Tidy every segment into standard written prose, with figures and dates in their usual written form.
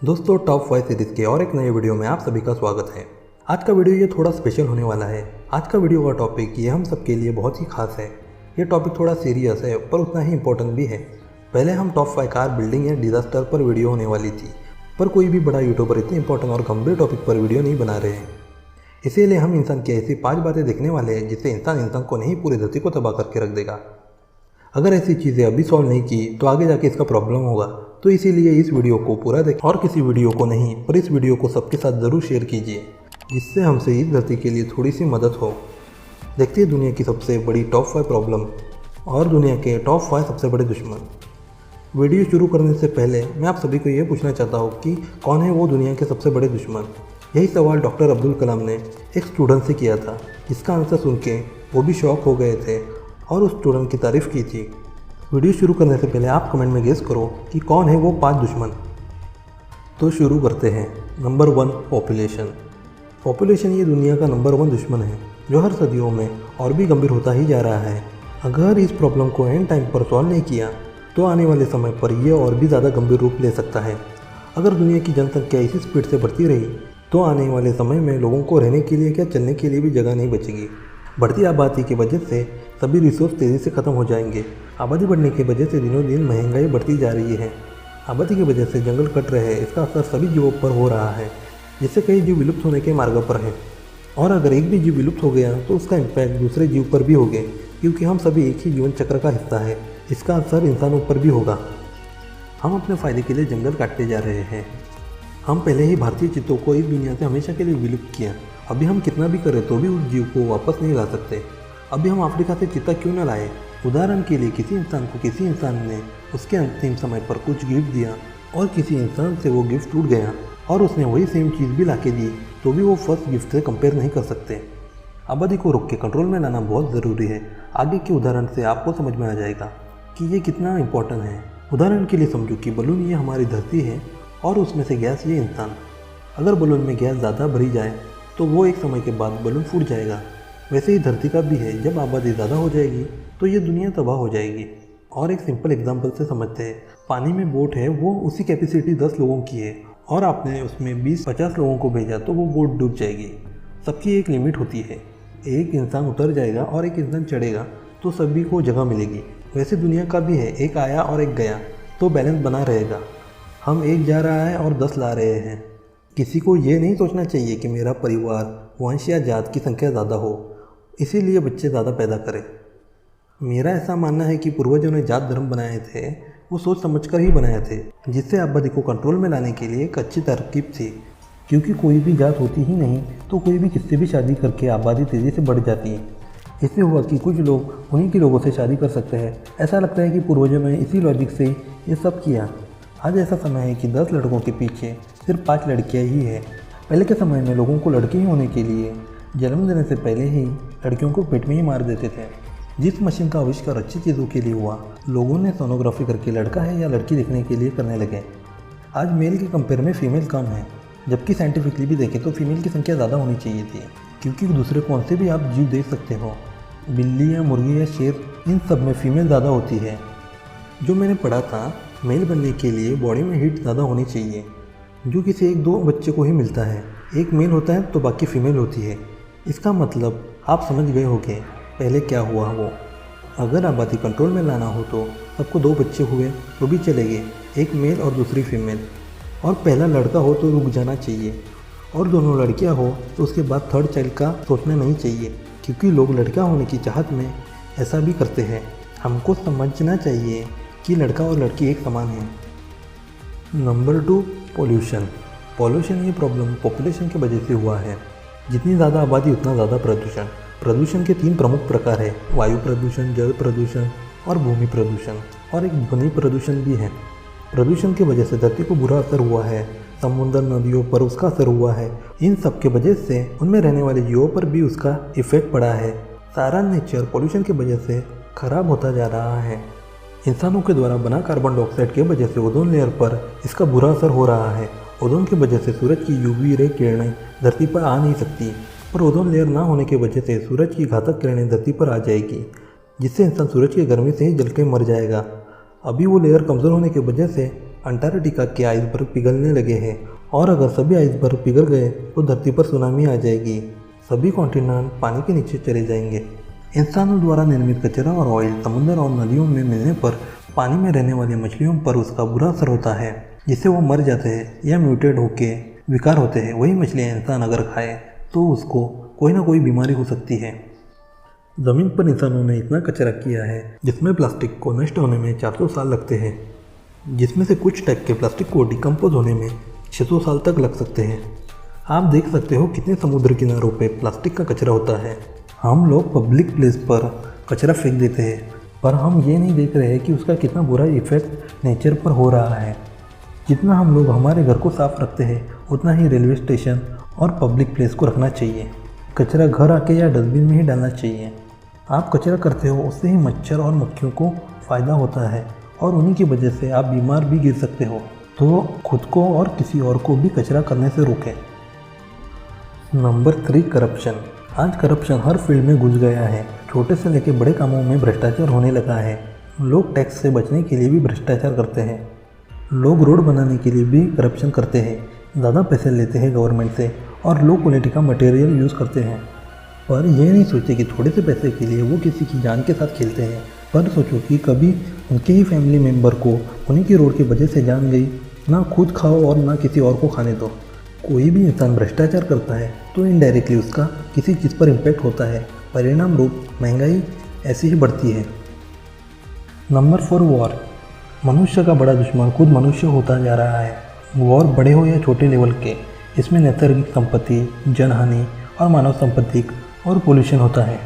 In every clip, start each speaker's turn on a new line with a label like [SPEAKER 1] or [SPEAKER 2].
[SPEAKER 1] दोस्तों, top 5 series के और एक नए वीडियो में आप सभी का स्वागत है। आज का वीडियो ये थोड़ा स्पेशल होने वाला है। आज का वीडियो का टॉपिक ये हम सबके लिए बहुत ही खास है। ये टॉपिक थोड़ा सीरियस है पर उतना ही इम्पोर्टेंट भी है। पहले हम टॉप 5 कार बिल्डिंग या डिजास्टर पर वीडियो होने वाली थी, पर कोई भी बड़ा यूट्यूबर इतने इंपॉर्टेंट और गंभीर टॉपिक पर वीडियो नहीं बना रहे हैं। इसीलिए हम इंसान की ऐसी 5 बातें देखने वाले हैं जिससे इंसान को नहीं पूरी धरती को तबाह करके रख देगा। अगर ऐसी चीज़ें अभी सॉल्व नहीं की तो आगे जाके इसका प्रॉब्लम होगा। तो इसीलिए इस वीडियो को पूरा देखें और किसी वीडियो को नहीं, पर इस वीडियो को सबके साथ ज़रूर शेयर कीजिए, जिससे हमसे इस धरती के लिए थोड़ी सी मदद हो। देखते हैं दुनिया की सबसे बड़ी टॉप 5 प्रॉब्लम और दुनिया के टॉप 5 सबसे बड़े दुश्मन। वीडियो शुरू करने से पहले मैं आप सभी को ये पूछना चाहता हूँ कि कौन है वो दुनिया के सबसे बड़े दुश्मन। यही सवाल डॉक्टर अब्दुल कलाम ने एक स्टूडेंट से किया था, जिसका आंसर सुन के वो भी शॉक हो गए थे और उस स्टूडेंट की तारीफ़ की थी। वीडियो शुरू करने से पहले आप कमेंट में गेस करो कि कौन है वो 5 दुश्मन। तो शुरू करते हैं। Number 1, population. पॉपुलेशन ये दुनिया का नंबर 1 दुश्मन है, जो हर सदियों में और भी गंभीर होता ही जा रहा है। अगर इस प्रॉब्लम को एंड टाइम पर सॉल्व नहीं किया तो आने वाले समय पर यह और भी ज़्यादा गंभीर रूप ले सकता है। अगर दुनिया की जनसंख्या इसी स्पीड से बढ़ती रही तो आने वाले समय में लोगों को रहने के लिए क्या चलने के लिए भी जगह नहीं बचेगी। बढ़ती आबादी की वजह से सभी रिसोर्स तेज़ी से ख़त्म हो जाएंगे। आबादी बढ़ने की वजह से दिनों दिन महंगाई बढ़ती जा रही है। आबादी की वजह से जंगल कट रहे हैं, इसका असर सभी जीवों पर हो रहा है, जिससे कई जीव विलुप्त होने के मार्ग पर हैं। और अगर एक भी जीव विलुप्त हो गया तो उसका इम्पैक्ट दूसरे जीव पर भी होगा, क्योंकि हम सभी एक ही जीवन चक्र का हिस्सा है। इसका असर इंसानों पर भी होगा। हम अपने फ़ायदे के लिए जंगल काटते जा रहे हैं। हम पहले ही भारतीय चीतों को इस दुनिया से हमेशा के लिए विलुप्त किया। अभी हम कितना भी करें तो भी उस जीव को वापस नहीं ला सकते। अभी हम अफ्रीका से चीता क्यों न लाए? उदाहरण के लिए किसी इंसान ने उसके अंतिम समय पर कुछ गिफ्ट दिया और किसी इंसान से वो गिफ्ट टूट गया और उसने वही सेम चीज़ भी ला के दी, तो भी वो फर्स्ट गिफ्ट से कंपेयर नहीं कर सकते। आबादी को रोक के कंट्रोल में लाना बहुत ज़रूरी है। आगे के उदाहरण से आपको समझ में आ जाएगा कि ये कितना इम्पोर्टेंट है। उदाहरण के लिए समझो कि बलून ये हमारी धरती है और उसमें से गैस ये इंसान। अगर बलून में गैस ज़्यादा भरी जाए तो वो एक समय के बाद बलून फूट जाएगा। वैसे ही धरती का भी है, जब आबादी ज़्यादा हो जाएगी तो ये दुनिया तबाह हो जाएगी। और एक सिंपल एग्जांपल से समझते हैं। पानी में बोट है, वो उसी कैपेसिटी 10 लोगों की है और आपने उसमें 20-50 लोगों को भेजा तो वो बोट डूब जाएगी। सबकी एक लिमिट होती है। एक इंसान उतर जाएगा और एक इंसान चढ़ेगा तो सभी को जगह मिलेगी। वैसे दुनिया का भी है, एक आया और एक गया तो बैलेंस बना रहेगा। हम एक जा रहा है और 10 ला रहे हैं। किसी को ये नहीं सोचना चाहिए कि मेरा परिवार, वंश या जात की संख्या ज़्यादा हो, इसीलिए बच्चे ज़्यादा पैदा करें। मेरा ऐसा मानना है कि पूर्वजों ने जात धर्म बनाए थे, वो सोच समझकर ही बनाए थे, जिससे आबादी को कंट्रोल में लाने के लिए एक अच्छी तरकीब थी। क्योंकि कोई भी जात होती ही नहीं तो कोई भी किससे भी शादी करके आबादी तेज़ी से बढ़ जाती है। इससे हुआ कि कुछ लोग उन्हीं के लोगों से शादी कर सकते हैं। ऐसा लगता है कि पूर्वजों ने इसी लॉजिक से ये सब किया। आज ऐसा समय है कि 10 लड़कों के पीछे सिर्फ 5 लड़कियां ही है। पहले के समय में लोगों को लड़के ही होने के लिए जन्म देने से पहले ही लड़कियों को पेट में ही मार देते थे। जिस मशीन का आविष्कार अच्छी चीज़ों के लिए हुआ, लोगों ने सोनोग्राफी करके लड़का है या लड़की देखने के लिए करने लगे। आज मेल के कंपेयर में फीमेल कम है, जबकि साइंटिफिकली भी देखें तो फीमेल की संख्या ज़्यादा होनी चाहिए थी। क्योंकि दूसरे कौन से भी आप जीव देख सकते हो, बिल्ली या मुर्गी या शेर, इन सब में फीमेल ज़्यादा होती है। जो मैंने पढ़ा था, मेल बनने के लिए बॉडी में हीट ज़्यादा होनी चाहिए, जो किसी 1-2 बच्चे को ही मिलता है। एक मेल होता है तो बाकी फीमेल होती है। इसका मतलब आप समझ गए होंगे पहले क्या हुआ वो। अगर आबादी कंट्रोल में लाना हो तो सबको 2 बच्चे हुए तो भी चलेंगे, एक मेल और दूसरी फीमेल। और पहला लड़का हो तो रुक जाना चाहिए, और दोनों लड़कियां हो तो उसके बाद थर्ड चाइल्ड का सोचना नहीं चाहिए, क्योंकि लोग लड़का होने की चाहत में ऐसा भी करते हैं। हमको समझना चाहिए कि लड़का और लड़की एक समान है। Number 2, pollution. पॉल्यूशन ये प्रॉब्लम पॉपुलेशन की वजह से हुआ है। जितनी ज़्यादा आबादी उतना ज़्यादा प्रदूषण। प्रदूषण के 3 प्रमुख प्रकार है, वायु प्रदूषण, जल प्रदूषण और भूमि प्रदूषण, और एक ध्वनि प्रदूषण भी है। प्रदूषण की वजह से धरती को बुरा असर हुआ है, समुद्र नदियों पर उसका असर हुआ है। इन सब के वजह से उनमें रहने वाले जीवों पर भी उसका इफेक्ट पड़ा है। सारा नेचर पॉल्यूशन की वजह से खराब होता जा रहा है। इंसानों के द्वारा बना कार्बन डाइऑक्साइड की वजह से ओजोन लेयर पर इसका बुरा असर हो रहा है। ओजोन की वजह से सूरज की यूवी रे किरणें धरती पर आ नहीं सकती, पर ओजोन लेयर ना होने की वजह से सूरज की घातक किरणें धरती पर आ जाएगी, जिससे इंसान सूरज की गर्मी से ही जल के मर जाएगा। अभी वो लेयर कमज़ोर होने की वजह से अंटार्कटिका के आइसबर्ग पिघलने लगे हैं और अगर सभी आइसबर्ग पिघल गए तो धरती पर सुनामी आ जाएगी। सभी कॉन्टिनेंट पानी के नीचे चले जाएंगे। इंसानों द्वारा निर्मित कचरा और ऑयल समुद्र और नदियों में मिलने पर पानी में रहने वाली मछलियों पर उसका बुरा असर होता है, जिससे वो मर जाते हैं या म्यूटेट होके विकार होते हैं। वही मछलियाँ इंसान अगर खाए तो उसको कोई ना कोई बीमारी हो सकती है। ज़मीन पर इंसानों ने इतना कचरा किया है जिसमें प्लास्टिक को नष्ट होने में 400 साल लगते हैं, जिसमें से कुछ टाइप के प्लास्टिक को डिकम्पोज होने में 600 साल तक लग सकते हैं। आप देख सकते हो कितने समुद्र किनारों पे प्लास्टिक का कचरा होता है। हम लोग पब्लिक प्लेस पर कचरा फेंक देते हैं, पर हम ये नहीं देख रहे हैं कि उसका कितना बुरा इफेक्ट नेचर पर हो रहा है। जितना हम लोग हमारे घर को साफ रखते हैं उतना ही रेलवे स्टेशन और पब्लिक प्लेस को रखना चाहिए। कचरा घर आके या डस्टबिन में ही डालना चाहिए। आप कचरा करते हो उससे ही मच्छर और मक्खियों को फ़ायदा होता है और उन्हीं की वजह से आप बीमार भी गिर सकते हो। तो खुद को और किसी और को भी कचरा करने से रोकें। Number 3, corruption. आज करप्शन हर फील्ड में घुस गया है। छोटे से लेकर बड़े कामों में भ्रष्टाचार होने लगा है। लोग टैक्स से बचने के लिए भी भ्रष्टाचार करते हैं। लोग रोड बनाने के लिए भी करप्शन करते हैं, ज़्यादा पैसे लेते हैं गवर्नमेंट से और लो क्वालिटी का मटेरियल यूज़ करते हैं। पर ये नहीं सोचते कि थोड़े से पैसे के लिए वो किसी की जान के साथ खेलते हैं। पर सोचो कि कभी उनके ही फैमिली मेम्बर को उन्हीं की रोड की वजह से जान गई, ना खुद खाओ और ना किसी और को खाने दो। कोई भी इंसान भ्रष्टाचार करता है तो इनडायरेक्टली उसका किसी चीज़ पर इम्पैक्ट होता है। परिणाम रूप महंगाई ऐसी ही बढ़ती है। Number 4, war. मनुष्य का बड़ा दुश्मन खुद मनुष्य होता जा रहा है। वॉर बड़े हो या छोटे लेवल के, इसमें नैसर्गिक संपत्ति, जनहानि और मानव संपत्ति और पोल्यूशन होता है।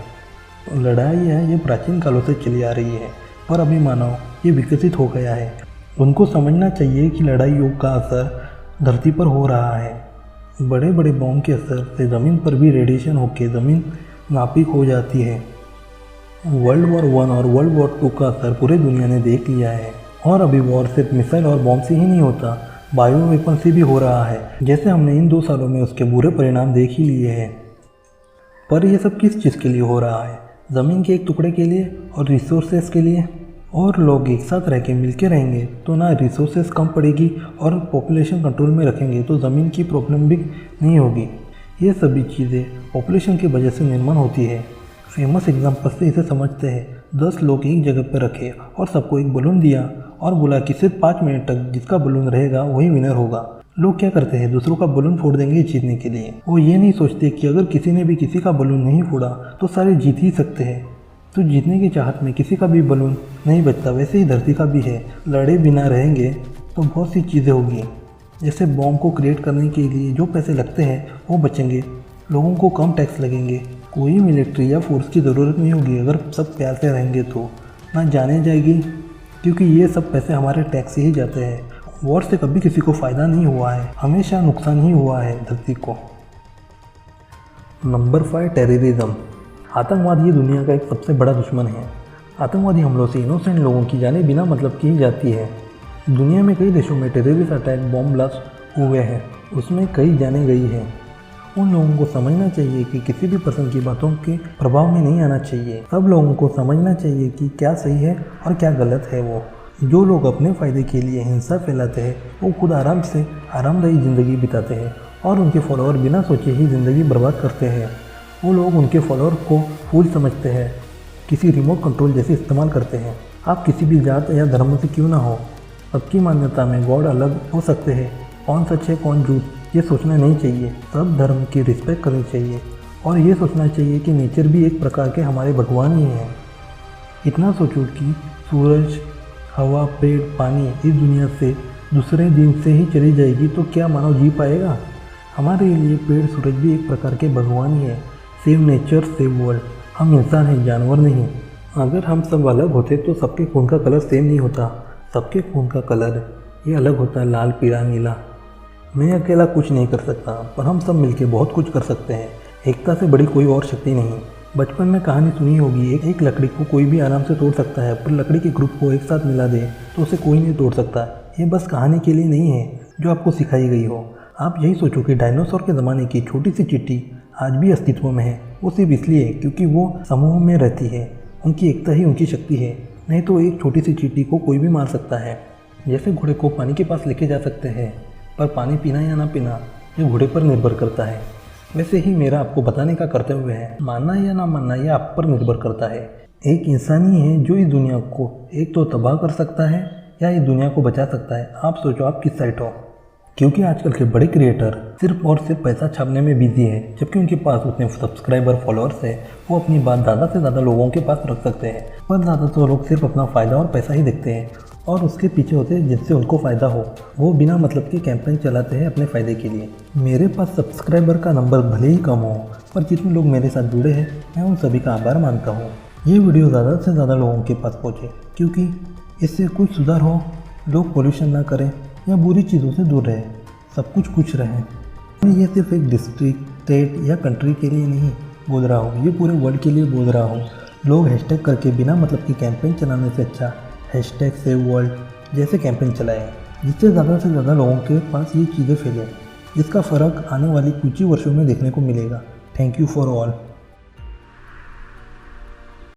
[SPEAKER 1] लड़ाई है ये प्राचीन कालों से चली आ रही है, पर अभी मानव ये विकसित हो गया है। उनको समझना चाहिए कि लड़ाइयों का असर धरती पर हो रहा है। बड़े बड़े बॉम्ब के असर से ज़मीन पर भी रेडिएशन होकर ज़मीन नापीक हो जाती है। वर्ल्ड वॉर 1 और वर्ल्ड वॉर 2 का असर पूरे दुनिया ने देख लिया है। और अभी वॉर सिर्फ मिसाइल और बॉम्ब से ही नहीं होता, बायो वेपन से भी हो रहा है, जैसे हमने इन 2 सालों में उसके बुरे परिणाम देख ही लिए हैं। पर यह सब किस चीज़ के लिए हो रहा है? ज़मीन के एक टुकड़े के लिए और रिसोर्सेज के लिए। और लोग एक साथ रह के मिल के रहेंगे तो ना रिसोर्सेज कम पड़ेगी और पॉपुलेशन कंट्रोल में रखेंगे तो ज़मीन की प्रॉब्लम भी नहीं होगी। ये सभी चीज़ें पॉपुलेशन की वजह से निर्माण होती है। फेमस एग्जाम्पल से इसे समझते हैं। 10 लोग एक जगह पर रखे और सबको एक बलून दिया और बोला कि सिर्फ 5 मिनट तक जिसका बलून रहेगा वही विनर होगा। लोग क्या करते हैं? दूसरों का बलून फोड़ देंगे जीतने के लिए। वो ये नहीं सोचते कि अगर किसी ने भी किसी का बलून नहीं फोड़ा तो सारे जीत ही सकते हैं। तो जीतने की चाहत में किसी का भी बलून नहीं बचता। वैसे ही धरती का भी है। लड़े बिना रहेंगे तो बहुत सी चीज़ें होगी। जैसे बॉम्ब को क्रिएट करने के लिए जो पैसे लगते हैं वो बचेंगे, लोगों को कम टैक्स लगेंगे, कोई मिलिट्री या फोर्स की ज़रूरत नहीं होगी। अगर सब प्यार से रहेंगे तो ना जाने जाएगी, क्योंकि ये सब पैसे हमारे टैक्स से ही जाते हैं। वॉर से कभी किसी को फ़ायदा नहीं हुआ है, हमेशा नुकसान ही हुआ है धरती को। Number 5, terrorism. आतंकवाद ये दुनिया का एक सबसे बड़ा दुश्मन है। आतंकवादी हमलों से इनोसेंट लोगों की जानें बिना मतलब की जाती है। दुनिया में कई देशों में टेररिस्ट अटैक, बॉम्ब ब्लास्ट हुए हैं, उसमें कई जाने गई हैं। उन लोगों को समझना चाहिए कि किसी भी पर्सन की बातों के प्रभाव में नहीं आना चाहिए। सब लोगों को समझना चाहिए कि क्या सही है और क्या गलत है। वो जो लोग अपने फ़ायदे के लिए हिंसा फैलाते हैं वो खुद आराम से आरामदायी ज़िंदगी बिताते हैं और उनके फॉलोअर बिना सोचे ही ज़िंदगी बर्बाद करते हैं। वो लोग उनके फॉलोअर को फूल समझते हैं, किसी रिमोट कंट्रोल जैसे इस्तेमाल करते हैं। आप किसी भी जात या धर्म से क्यों ना हो, सबकी मान्यता में गॉड अलग हो सकते हैं। कौन सच है कौन झूठ ये सोचना नहीं चाहिए। सब धर्म की रिस्पेक्ट करनी चाहिए और ये सोचना चाहिए कि नेचर भी एक प्रकार के हमारे भगवान ही हैं। इतना सोचो कि सूरज, हवा, पेड़, पानी इस दुनिया से दूसरे दिन से ही चली जाएगी तो क्या मानव जी पाएगा? हमारे लिए पेड़, सूरज भी एक प्रकार के भगवान ही है। Save nature, save world. हम इंसान हैं, जानवर नहीं। अगर हम सब अलग होते तो सबके खून का कलर सेम नहीं होता। सबके खून का कलर ये अलग होता है, लाल, पीला, नीला। मैं अकेला कुछ नहीं कर सकता, पर हम सब मिलकर बहुत कुछ कर सकते हैं। एकता से बड़ी कोई और शक्ति नहीं। बचपन में कहानी सुनी होगी, एक लकड़ी को कोई भी आराम से तोड़ सकता है, पर लकड़ी के ग्रुप को एक साथ मिला दे तो उसे कोई नहीं तोड़ सकता। ये बस कहानी के लिए नहीं है जो आपको सिखाई गई हो। आप यही सोचो कि डायनासोर के ज़माने की छोटी सी चींटी आज भी अस्तित्व में है। वो सिर्फ इसलिए क्योंकि वो समूह में रहती है। उनकी एकता ही उनकी शक्ति है, नहीं तो एक छोटी सी चींटी को कोई भी मार सकता है। जैसे घोड़े को पानी के पास लेके जा सकते हैं, पर पानी पीना या ना पीना ये घोड़े पर निर्भर करता है, वैसे ही मेरा आपको बताने का कर्तव्य है, मानना या ना मानना यह आप पर निर्भर करता है। एक इंसान ही है जो इस दुनिया को एक तो तबाह कर सकता है या इस दुनिया को बचा सकता है। आप सोचो आप किस साइड हो, क्योंकि आजकल के बड़े क्रिएटर सिर्फ और सिर्फ पैसा छापने में बिजी है, जबकि उनके पास उतने सब्सक्राइबर फॉलोअर्स है, वो अपनी बात ज़्यादा से ज़्यादा लोगों के पास रख सकते हैं। पर ज़्यादातर लोग सिर्फ अपना फ़ायदा और पैसा ही देखते हैं और उसके पीछे होते हैं जिससे उनको फ़ायदा हो। वो बिना मतलब की कैंपेन चलाते हैं अपने फ़ायदे के लिए। मेरे पास सब्सक्राइबर का नंबर भले ही कम हो, पर जितने लोग मेरे साथ जुड़े हैं मैं उन सभी का आभार मानता हूँ। ये वीडियो ज़्यादा से ज़्यादा लोगों के पास पहुँचे, क्योंकि इससे कुछ सुधार हो, लोग पोल्यूशन ना करें या बुरी चीज़ों से दूर रहें, सब कुछ खुश रहें। ये सिर्फ एक डिस्ट्रिक्ट, स्टेट या कंट्री के लिए नहीं बोल रहा हूँ, ये पूरे वर्ल्ड के लिए बोल रहा हूँ। लोग हैशटैग करके बिना मतलब की कैंपेन चलाने से अच्छा हैशटैग सेव वर्ल्ड जैसे कैंपेन चलाएं, जिससे ज़्यादा से ज़्यादा लोगों के पास ये चीज़ें फैलें। इसका फ़र्क आने वाली कुछ ही वर्षों में देखने को मिलेगा। Thank you for all.